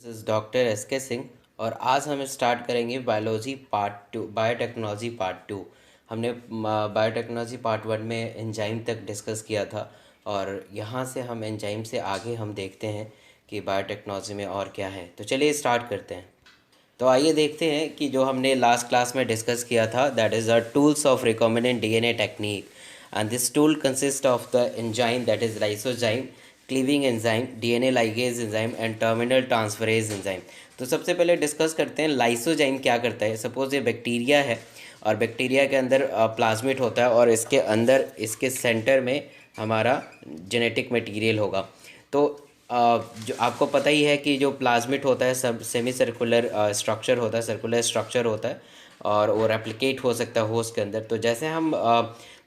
Is doctor S के सिंह और आज हम स्टार्ट करेंगे biology part two biotechnology part two. हमने बायोटेक्नोलॉजी पार्ट वन में एंजाइम तक डिस्कस किया था और यहाँ से हम एंजाइम से आगे हम देखते हैं कि बायोटेक्नोलॉजी में और क्या है। तो चलिए स्टार्ट करते हैं। तो आइए देखते हैं कि जो हमने लास्ट क्लास में डिस्कस किया था, that is the tools of recombinant DNA technique and this tool consist of the enzyme that is lysozyme, cleaving enzyme, DNA ligase enzyme and terminal transferase enzyme. तो सबसे पहले डिस्कस करते हैं lysozyme क्या करता है। सपोज ये बैक्टीरिया है और बैक्टीरिया के अंदर प्लाज्मिड होता है और इसके अंदर इसके सेंटर में हमारा जेनेटिक मटेरियल होगा। तो जो आपको पता ही है कि जो प्लाज्मिड होता है सब सेमी सर्कुलर स्ट्रक्चर होता है, सर्कुलर स्ट्रक्चर होता है और वो रेप्लिकेट हो सकता है होस्ट के अंदर। तो जैसे हम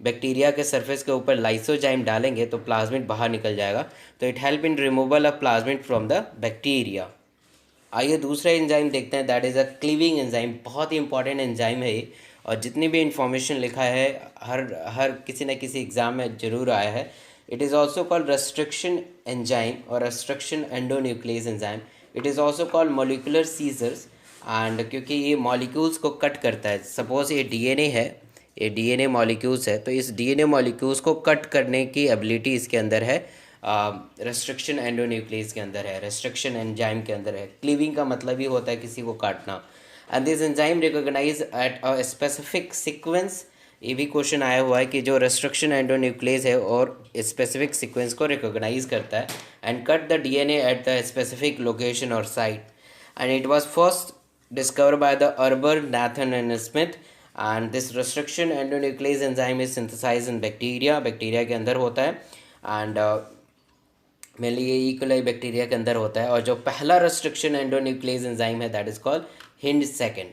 बैक्टीरिया के सरफेस के ऊपर लाइसोजाइम डालेंगे तो प्लाज्मिड बाहर निकल जाएगा। तो it help in removal of plasmid from the bacteria. आइए दूसरा एंजाइम देखते हैं, that is a cleaving enzyme. बहुत ही इंपॉर्टेंट एंजाइम है ये और जितनी भी इंफॉर्मेशन लिखा है हर किसी न किसी एग्ज़ाम में ज़रूर आया है। It is also called restriction enzyme और restriction endonuclease enzyme. It is also called molecular scissors and क्योंकि ये मॉलिक्यूल्स को कट करता है। सपोज ये डीएनए है, ये डीएनए मॉलिक्यूल्स है, तो इस डीएनए मॉलिक्यूल्स को कट करने की एबिलिटी इसके अंदर है, रेस्ट्रिक्शन एंडोन्यूक्लियस के अंदर है, रेस्ट्रिक्शन एंजाइम के अंदर है। क्लीविंग का मतलब ही होता है किसी को काटना। And this enzyme recognise at a specific sequence. ये भी क्वेश्चन आया हुआ है कि जो रेस्ट्रिक्शन एंडोन्यूक्लियस है और स्पेसिफिक सीक्वेंस को रिकॉग्नाइज करता है and cut the DNA at the specific location और site. And it was first discovered by the Arber, Nathan and Smith, and this restriction endonuclease enzyme is synthesized in bacteria के अंदर होता है and mainly ये E coli bacteria के अंदर होता है। और जो पहला रेस्ट्रिक्शन एंडोन्यूक्लियस एंजाइम है that is called hind second.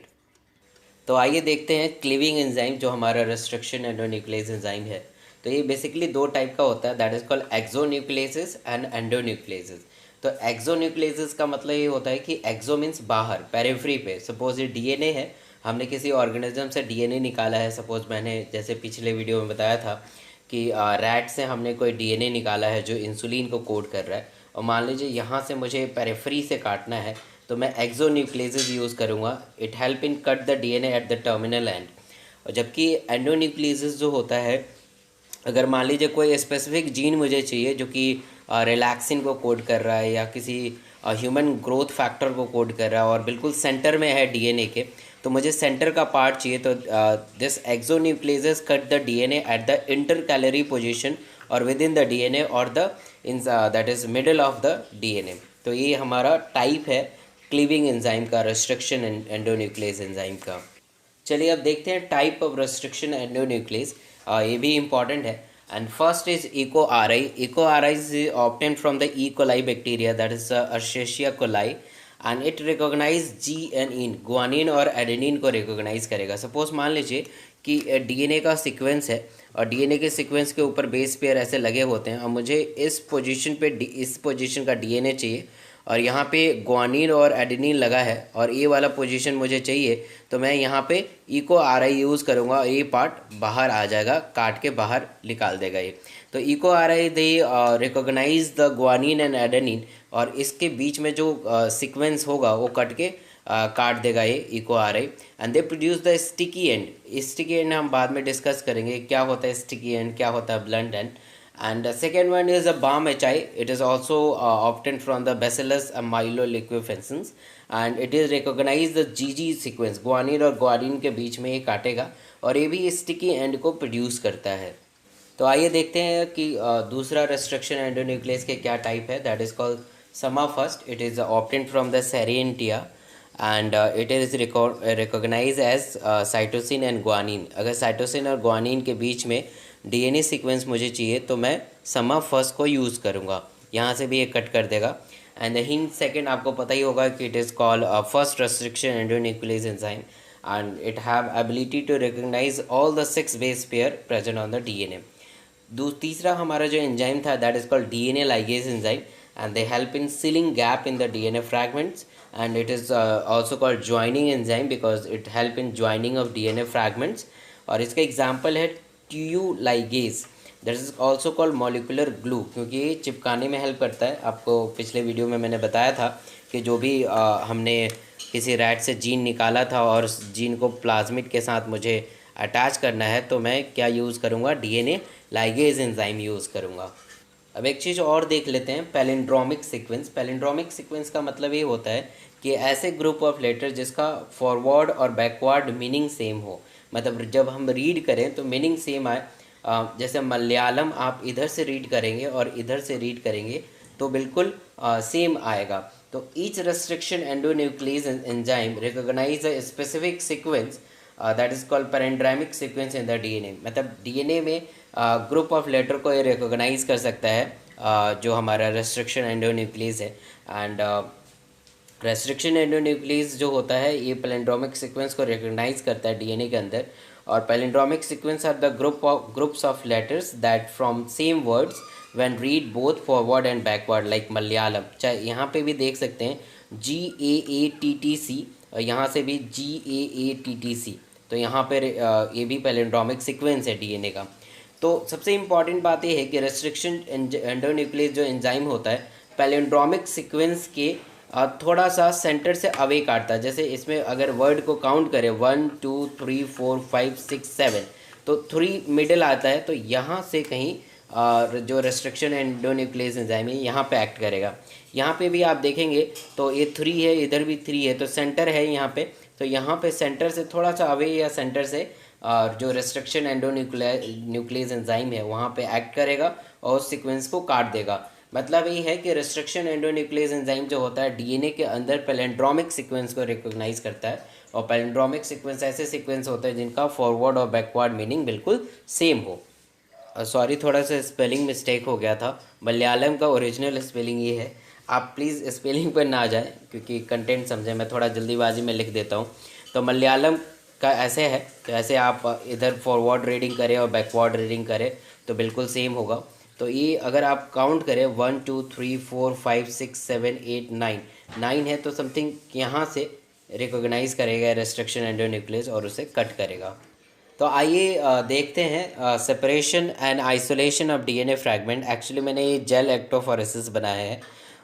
तो आइए देखते हैं क्लीविंग एंजाइम जो हमारा रेस्ट्रिक्शन एंडोन्यूक्लियस एंजाइम है। तो ये बेसिकली दो टाइप का होता है, दैट इज़ कॉल्ड एक्सोन्यूक्लियसेस एंड एंडोन्यूक्लियसेस। तो एक्सोन्यूक्लियसेस का मतलब ये होता है कि एक्सो मीन्स बाहर, पेरिफ्री पे। सपोज ये डीएनए है, हमने किसी ऑर्गेनिज्म से डीएनए निकाला है। सपोज मैंने जैसे पिछले वीडियो में बताया था कि रैट से हमने कोई डीएनए निकाला है जो इंसुलिन को कोड कर रहा है और मान लीजिए यहाँ से मुझे पेरिफ्री से काटना है तो मैं एक्सोन्यूक्लियसेस यूज़ करूँगा। It help in cut the DNA at the terminal and. और जबकि एंडोन्यूक्लियसेस जो होता है, अगर मान लीजिए कोई स्पेसिफिक जीन मुझे चाहिए जो कि रिलैक्सिन को कोड कर रहा है या किसी ह्यूमन ग्रोथ फैक्टर को कोड कर रहा है और बिल्कुल सेंटर में है डीएनए के, तो मुझे सेंटर का पार्ट चाहिए। तो this exonucleases cut the DNA at the intercalary position और विद इन द डीएनए और the in that is middle of the DNA. तो ये हमारा टाइप है क्लीविंग एंजाइम का, रेस्ट्रिक्शन एंडोन्यूक्लियस एंजाइम का। चलिए अब देखते हैं टाइप ऑफ रेस्ट्रिक्शन एंडोन्यूक्लियस, ये भी इंपॉर्टेंट है। And first is Eco R I. Eco R I is obtain from the E coli bacteria that is Escherichia coli and it recognise G N in, guanine और adenine को recognise करेगा। Suppose मान लीजिए कि DNA का sequence है और DNA के सीक्वेंस के ऊपर बेस पेयर ऐसे लगे होते हैं और मुझे इस पोजीशन पे इस पोजीशन का डीएनए चाहिए और यहाँ पे ग्वानिन और एडेनिन लगा है और ये वाला पोजीशन मुझे चाहिए, तो मैं यहाँ पे इको आर आई यूज़ करूँगा। ये पार्ट बाहर आ जाएगा, काट के बाहर निकाल देगा ये। तो Eco R I they recognise the guanine and adenine और इसके बीच में जो सीक्वेंस होगा वो कट के काट देगा ये Eco R I and they produce the sticky end. Sticky end हम बाद में डिस्कस करेंगे क्या होता है स्टिकी एंड, क्या होता है blunt and. And the second one is a balm HI. It is also obtained from the Bacillus amoeloliquefensins and it is recognized the GG sequence, guanine और guanine के बीच में ये काटेगा और ये भी स्टिकी एंड को प्रोड्यूस करता है। तो आइए देखते हैं कि दूसरा रेस्ट्रिक्शन एंडोन्यूक्लियस के क्या टाइप है, that is called Sma first. It is obtained from the Serratia and it is recognise as cytosine and guanine. अगर साइटोसिन और ग्वानिन के बीच में डीएनए सीक्वेंस मुझे चाहिए तो मैं समा फर्स्ट को यूज़ करूँगा, यहाँ से भी ये कट कर देगा। एंड द हिंट सेकेंड आपको पता ही होगा कि it is called first restriction endonuclease enzyme and it have ability to recognise all the 6 base pair present on the DNA. तीसरा हमारा जो एंजाइम था that is called DNA ligase enzyme and they help in sealing gap in the DNA fragments and it is also called joining enzyme because it help in joining of DNA fragments. और इसका example है ट्यू ligase. That is also called molecular glue, क्योंकि ये चिपकाने में help करता है। आपको पिछले वीडियो में मैंने बताया था कि जो भी हमने किसी रैट से जीन निकाला था और उस जीन को प्लाज्मिड के साथ मुझे अटैच करना है, तो मैं क्या यूज़ करूँगा, डीएनए लाइगेज एंजाइम यूज़ करूँगा। अब एक चीज़ और देख लेते हैं, पैलिंड्रोमिक सीक्वेंस। पैलिंड्रोमिक सीक्वेंस का मतलब ये होता है कि ऐसे ग्रुप ऑफ लेटर जिसका फॉरवर्ड और बैकवर्ड मीनिंग सेम हो, मतलब जब हम रीड करें तो मीनिंग सेम आए। जैसे मलयालम आप इधर से रीड करेंगे और इधर से रीड करेंगे तो बिल्कुल सेम आएगा। तो each restriction endonuclease enzyme recognise a specific sequence that is called palindromic sequence in the DNA. मतलब डीएनए में ग्रुप ऑफ लेटर को ये रिकॉग्नाइज कर सकता है जो हमारा रेस्ट्रिक्शन एंडोन्यूक्लियस है। एंड रेस्ट्रिक्शन एंडोन्यूक्लियस जो होता है ये पैलिंड्रोमिक सीक्वेंस को रिकॉग्नाइज करता है डीएनए के अंदर। और palindromic sequence are the groups of letters that from same words when read both forward and backward, like Malayalam. चाहे यहाँ पे भी देख सकते हैं GAATTC, यहाँ से भी GAATTC, तो यहाँ पर ये भी पैलिंड्रोमिक सीक्वेंस है डीएनए का। तो सबसे इम्पॉर्टेंट बात यह है कि रेस्ट्रिक्शन एंडोन्यूक्लियस जो एंजाइम होता है पैलिंड्रोमिक सीक्वेंस के थोड़ा सा सेंटर से अवे काटता है। जैसे इसमें अगर वर्ड को काउंट करें 1 2 3 4 5 6 7, तो 3 मिडिल आता है, तो यहाँ से कहीं जो रेस्ट्रिक्शन एंडोन्यूक्लियस एंजाइम है यहाँ पे एक्ट करेगा। यहाँ पे भी आप देखेंगे तो ये 3 है, इधर भी 3 है, तो सेंटर है यहाँ पे, तो यहाँ पे सेंटर से थोड़ा सा अवे या सेंटर से जो रेस्ट्रिक्शन एंडोन्यूक्लियस एंजाइम है वहाँ पे एक्ट करेगा और उस सीक्वेंस को काट देगा। मतलब ये है कि रेस्ट्रिक्शन एंडोन्यूक्लियस एंजाइम जो होता है डीएनए के अंदर पैलिंड्रोमिक सीक्वेंस को रिकॉग्नाइज करता है। और पैलिंड्रोमिक सीक्वेंस ऐसे सीक्वेंस होते हैं जिनका फॉरवर्ड और बैकवर्ड मीनिंग बिल्कुल सेम हो। सॉरी, थोड़ा सा स्पेलिंग मिस्टेक हो गया था। मलयालम का ओरिजिनल स्पेलिंग ये है, आप प्लीज़ स्पेलिंग पर ना आ जाए क्योंकि कंटेंट समझें, मैं थोड़ा जल्दीबाजी में लिख देता हूँ। तो मलयालम का ऐसे है, तो ऐसे आप इधर फॉरवर्ड रीडिंग करें और बैकवर्ड रीडिंग करें तो बिल्कुल सेम होगा। तो ये अगर आप काउंट करें 1 2 3 4 5 6 7 8 9 है, तो समथिंग यहाँ से रिकॉग्नाइज करेगा रेस्ट्रिक्शन एंडोन्यूक्लियस और उसे कट करेगा। तो आइए देखते हैं separation and isolation of DNA fragment. Actually मैंने ये जेल इलेक्ट्रोफोरेसिस बनाया है।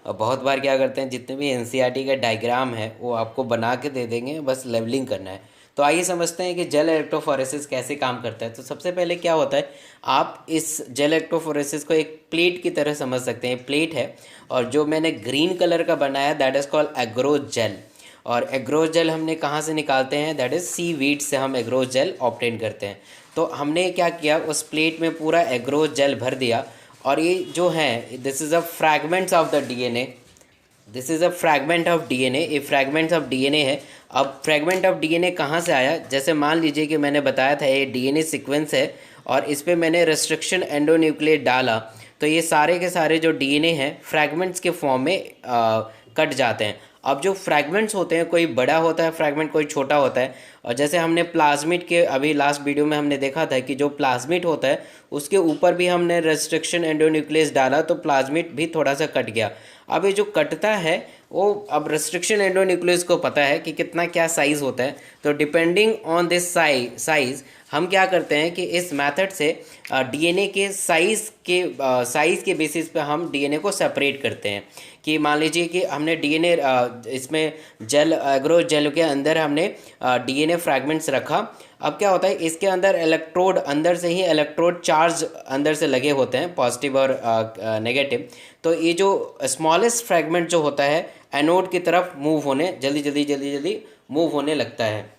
बहुत बार क्या करते हैं, जितने भी एनसीईआरटी का डायग्राम है वो आपको बना के दे देंगे, बस लेवलिंग करना है। तो आइए समझते हैं कि जेल इलेक्ट्रोफोरेसिस कैसे काम करता है। तो सबसे पहले क्या होता है, आप इस जेल इलेक्ट्रोफोरेसिस को एक प्लेट की तरह समझ सकते हैं। प्लेट है और जो मैंने ग्रीन कलर का बनाया that is called agarose gel. और एग्रोज जेल हमने कहाँ से निकालते हैं, दैट इज़ सी वीड से हम एग्रोज जेल ऑब्टेन करते हैं। तो हमने क्या किया, उस प्लेट में पूरा एग्रोज जेल भर दिया और ये जो है this is a fragments of the DNA, this is a fragment of DNA, ये फ्रैगमेंट्स ऑफ डीएनए है। अब फ्रैगमेंट ऑफ डीएनए कहाँ से आया, जैसे मान लीजिए कि मैंने बताया था ये डीएनए सीक्वेंस है और इस पर मैंने रेस्ट्रिक्शन एंडोन्यूक्लियस डाला, तो ये सारे के सारे जो डीएनए हैं फ्रैगमेंट्स के फॉर्म में कट जाते हैं। अब जो फ्रैगमेंट्स होते हैं, कोई बड़ा होता है फ्रैगमेंट, कोई छोटा होता है। और जैसे हमने प्लाज्मिड के अभी लास्ट वीडियो में हमने देखा था कि जो प्लाज्मिड होता है उसके ऊपर भी हमने रेस्ट्रिक्शन एंडोन्यूक्लियस डाला तो प्लाज्मिड भी थोड़ा सा कट गया। अब ये जो कटता है वो अब रेस्ट्रिक्शन एंडोन्यूक्लियस को पता है कि कितना क्या साइज़ होता है, तो डिपेंडिंग ऑन दिस साइज़ हम क्या करते हैं कि इस मेथड से डीएनए के साइज़ के बेसिस पे हम डीएनए को सेपरेट करते हैं। कि मान लीजिए कि हमने डीएनए इसमें जेल एग्रो जेल के अंदर हमने डीएनए फ्रैगमेंट्स रखा। अब क्या होता है, इसके अंदर इलेक्ट्रोड, अंदर से ही इलेक्ट्रोड चार्ज अंदर से लगे होते हैं, पॉजिटिव और नेगेटिव। तो ये जो स्मॉलेस्ट फ्रैगमेंट जो होता है एनोड की तरफ मूव होने जल्दी मूव होने लगता है,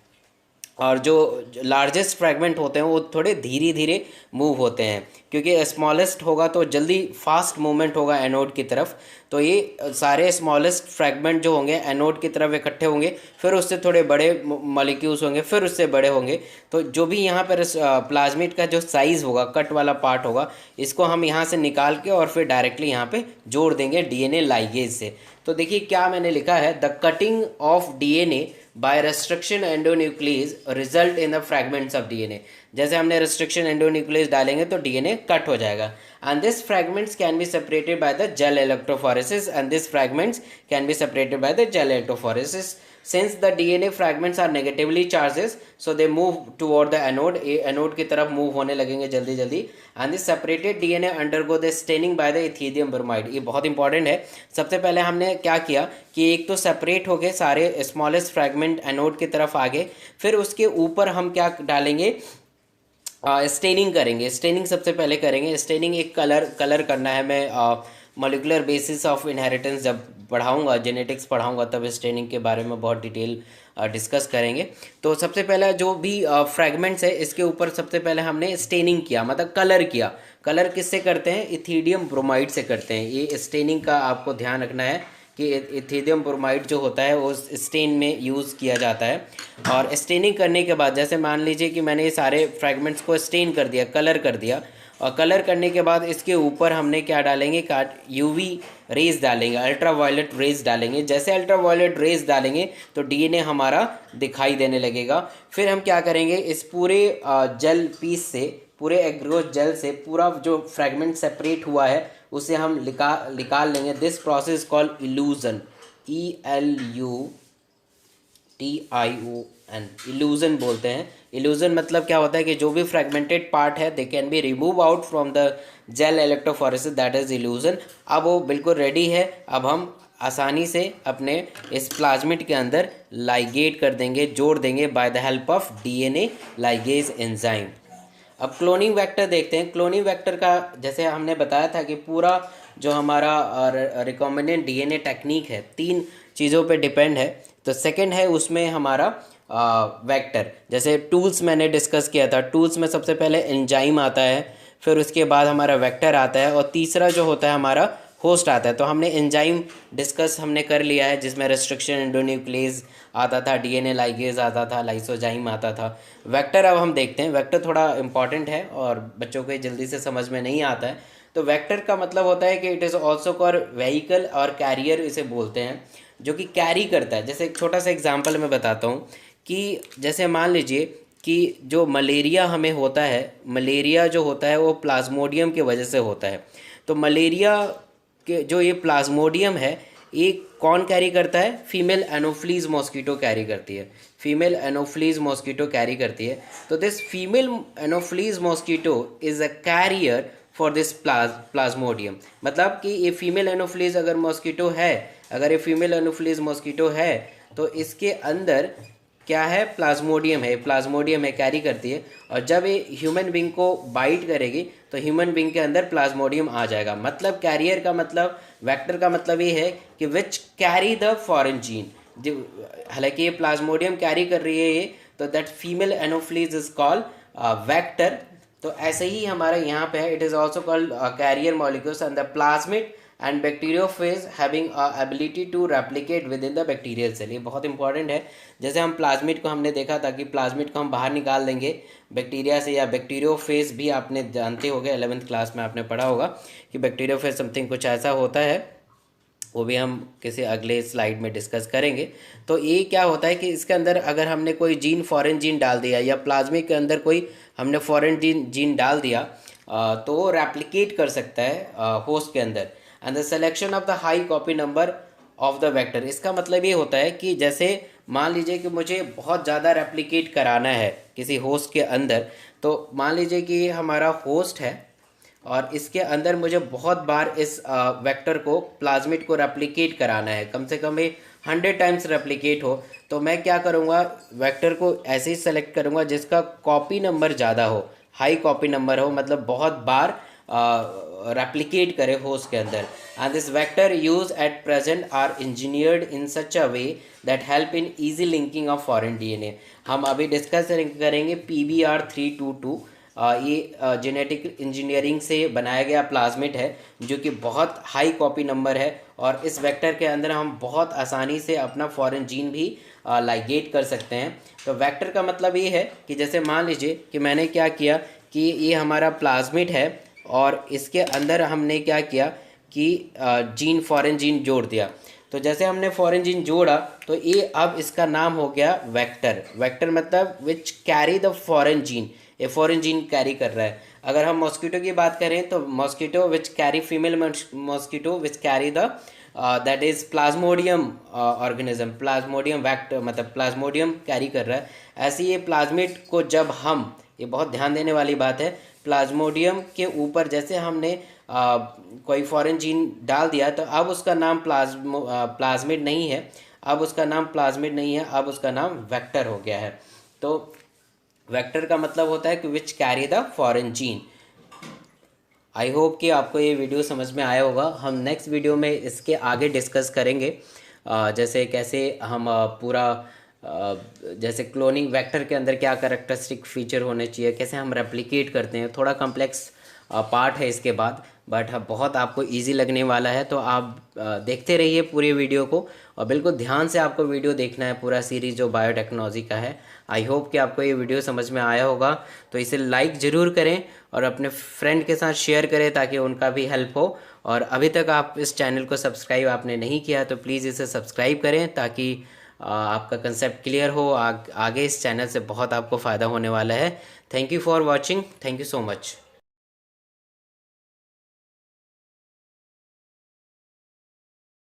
और जो लार्जेस्ट फ्रैगमेंट होते हैं वो थोड़े धीरे धीरे मूव होते हैं, क्योंकि स्मॉलेस्ट होगा तो जल्दी फास्ट मूवमेंट होगा एनोड की तरफ। तो ये सारे स्मॉलेस्ट फ्रैगमेंट जो होंगे एनोड की तरफ इकट्ठे होंगे, फिर उससे थोड़े बड़े मॉलिक्यूल्स होंगे, फिर उससे बड़े होंगे। तो जो भी यहाँ पर प्लाज्मिड का जो साइज़ होगा, कट वाला पार्ट होगा, इसको हम यहाँ से निकाल के और फिर डायरेक्टली यहाँ पे जोड़ देंगे डीएनए लाइगेज से। तो देखिए क्या मैंने लिखा है, the cutting of DNA by restriction endonuclease result in the fragments of DNA. जैसे हमने रेस्ट्रिक्शन एंडोन्यूक्लियस डालेंगे तो डीएनए कट हो जाएगा। And this fragments can be separated by the gel electrophoresis, and this fragments can be separated by the gel electrophoresis. Since the DNA fragments are negatively charges so they move toward the anode, anode की तरफ move होने लगेंगे जल्दी जल्दी। And this separated DNA undergo the staining by the ethidium bromide. ये बहुत important है। सबसे पहले हमने क्या किया कि एक तो सेपरेट हो गए सारे स्मॉलेस्ट फ्रैगमेंट एनोड की तरफ आ गए, फिर उसके ऊपर हम क्या डालेंगे, स्टेनिंग करेंगे। स्टेनिंग सबसे पहले करेंगे। स्टेनिंग एक कलर करना है। मैं मॉलिकुलर बेसिस ऑफ इनहेरिटेंस जब पढ़ाऊंगा, जेनेटिक्स पढ़ाऊंगा, तब स्टेनिंग के बारे में बहुत डिटेल डिस्कस करेंगे। तो सबसे पहले जो भी फ्रैगमेंट्स है इसके ऊपर सबसे पहले हमने स्टेनिंग किया, मतलब कलर किया। कलर किससे करते हैं? इथिडियम ब्रोमाइड से करते हैं। ये स्टेनिंग का आपको ध्यान रखना है कि इथिडियम ब्रोमाइड जो होता है वो स्टेन में यूज़ किया जाता है। और स्टेनिंग करने के बाद जैसे मान लीजिए कि मैंने ये सारे फ्रैगमेंट्स को स्टेन कर दिया, कलर कर दिया, और कलर करने के बाद इसके ऊपर हमने क्या डालेंगे, यूवी रेज डालेंगे, अल्ट्रा वायलेट रेज डालेंगे। जैसे अल्ट्रा वायलेट रेज डालेंगे तो डीएनए हमारा दिखाई देने लगेगा। फिर हम क्या करेंगे, इस पूरे जेल पीस से, पूरे एग्रोस जेल से पूरा जो फ्रैगमेंट सेपरेट हुआ है उसे हम निकाल लेंगे। This process called illusion, ELUTION, illusion बोलते हैं। इल्यूजन मतलब क्या होता है कि जो भी फ्रेगमेंटेड पार्ट है they can be remove out from the gel electrophoresis, that is illusion. अब वो बिल्कुल रेडी है। अब हम आसानी से अपने इस प्लाज्मिड के अंदर लाइगेट कर देंगे, जोड़ देंगे by the help of DNA ligase enzyme. अब क्लोनिंग वेक्टर देखते हैं। क्लोनिंग वेक्टर का जैसे हमने बताया था कि पूरा जो हमारा रिकॉम्बिनेंट डीएनए टेक्निक है 3 चीज़ों पे डिपेंड है। तो सेकंड है उसमें हमारा वेक्टर। जैसे टूल्स मैंने डिस्कस किया था, टूल्स में सबसे पहले एंजाइम आता है, फिर उसके बाद हमारा वेक्टर आता है, और तीसरा जो होता है हमारा होस्ट आता है। तो हमने एंजाइम डिस्कस हमने कर लिया है, जिसमें रेस्ट्रिक्शन एंडोन्यूक्लियस आता था, डीएनए लाइगेज आता था, लाइसोजाइम आता था। वेक्टर अब हम देखते हैं। वेक्टर थोड़ा इंपॉर्टेंट है और बच्चों को जल्दी से समझ में नहीं आता है। तो वेक्टर का मतलब होता है कि it is also called vehicle और कैरियर इसे बोलते हैं, जो कि कैरी करता है। जैसे एक छोटा सा एग्जांपल मैं बताता हूँ कि जैसे मान लीजिए कि जो मलेरिया हमें होता है, मलेरिया जो होता है वो प्लाज्मोडियम की वजह से होता है। तो मलेरिया के जो ये प्लाज्मोडियम है, ये कौन कैरी करता है? फीमेल एनोफ्लीज मॉस्किटो कैरी करती है। फीमेल एनोफ्लीज मॉस्किटो कैरी करती है। तो this female Anopheles mosquito is a carrier for this Plasmodium. मतलब कि ये फीमेल एनोफ्लीज अगर मॉस्किटो है, अगर ये फीमेल एनोफ्लीज मॉस्किटो है तो इसके अंदर क्या है? प्लाज्मोडियम है। प्लाज्मोडियम है, कैरी करती है। और जब ये ह्यूमन बींग को बाइट करेगी तो ह्यूमन बींग के अंदर प्लाज्मोडियम आ जाएगा। मतलब कैरियर का मतलब, वेक्टर का मतलब ये है कि which carry the foreign gene. हालांकि ये प्लाज्मोडियम कैरी कर रही है ये, तो that female Anopheles is called vector. तो ऐसे ही हमारा यहाँ पे है, it is also called carrier molecules and the plasmid and bacteriophage having ability to replicate within the bacterial cell. ये बहुत इंपॉर्टेंट है। जैसे हम प्लाज्मिड को हमने देखा था कि प्लाज्मिड को हम बाहर निकाल देंगे बैक्टीरिया से, या बैक्टीरियोफेज भी आपने जानते होंगे, 11th क्लास में आपने पढ़ा होगा कि बैक्टीरियोफेज समथिंग कुछ ऐसा होता है, वो भी हम किसी अगले स्लाइड में डिस्कस करेंगे। तो ये क्या होता है कि इसके अंदर अगर हमने कोई जीन, फॉरेन जीन डाल दिया, या प्लाज्मिड के अंदर कोई हमने फॉरेन जीन डाल दिया, तो वो रेप्लिकेट कर सकता है होस्ट के अंदर। And the selection of the high copy number of the vector, इसका मतलब ये होता है कि जैसे मान लीजिए कि मुझे बहुत ज़्यादा रेप्लिकेट कराना है किसी होस्ट के अंदर। तो मान लीजिए कि ये हमारा होस्ट है और इसके अंदर मुझे बहुत बार इस वेक्टर को, प्लाज्मिड को रेप्लिकेट कराना है, कम से कम ये 100 टाइम्स रेप्लिकेट हो। तो मैं क्या करूँगा, वेक्टर को ऐसे ही सेलेक्ट करूँगा जिसका कॉपी नंबर ज़्यादा हो, हाई कॉपी नंबर हो, मतलब बहुत बार रेप्लिकेट करे होस्ट के अंदर। And this vector use at present are engineered in such a way that help in easy linking of foreign DNA. हम अभी डिस्कस करेंगे PBR322। ये जेनेटिक इंजीनियरिंग से बनाया गया प्लाज्मिड है, जो कि बहुत हाई कॉपी नंबर है, और इस वेक्टर के अंदर हम बहुत आसानी से अपना फॉरेन जीन भी लाइगेट कर सकते हैं। तो वेक्टर का मतलब ये है कि जैसे मान लीजिए कि मैंने क्या किया कि ये हमारा प्लाज्मिड है और इसके अंदर हमने क्या किया कि जीन, फॉरेन जीन जोड़ दिया। तो जैसे हमने फॉरेन जीन जोड़ा तो ये अब इसका नाम हो गया वेक्टर। वेक्टर मतलब विच कैरी द फॉरेन जीन, ये फॉरेन जीन कैरी कर रहा है। अगर हम मॉस्किटो की बात करें तो mosquito which carry, female mosquito which carry the that is Plasmodium organism, Plasmodium vector, मतलब प्लाज्मोडियम कैरी कर रहा है। ऐसे ये प्लाज्मिड को जब हम, ये बहुत ध्यान देने वाली बात है, प्लाज्मोडियम के ऊपर जैसे हमने कोई फॉरेन जीन डाल दिया तो अब उसका नाम प्लाज्मिड नहीं है, अब उसका नाम प्लाज्मिड नहीं है, अब उसका नाम वेक्टर हो गया है। तो वेक्टर का मतलब होता है कि which carry the foreign gene. I hope कि आपको ये वीडियो समझ में आया होगा। हम नेक्स्ट वीडियो में इसके आगे डिस्कस करेंगे, जैसे कैसे हम जैसे क्लोनिंग वेक्टर के अंदर क्या कैरेक्टरिस्टिक फीचर होने चाहिए, कैसे हम रेप्लिकेट करते हैं। थोड़ा कॉम्प्लेक्स पार्ट है इसके बाद, बट बहुत आपको इजी लगने वाला है। तो आप देखते रहिए पूरी वीडियो को, और बिल्कुल ध्यान से आपको वीडियो देखना है, पूरा सीरीज जो बायोटेक्नोलॉजी का है। आई होप कि आपको ये वीडियो समझ में आया होगा। तो इसे लाइक ज़रूर करें और अपने फ्रेंड के साथ शेयर करें ताकि उनका भी हेल्प हो। और अभी तक आप इस चैनल को सब्सक्राइब आपने नहीं किया तो प्लीज़ इसे सब्सक्राइब करें ताकि आपका कंसेप्ट क्लियर हो। आगे इस चैनल से बहुत आपको फ़ायदा होने वाला है। Thank you for watching, thank you so much.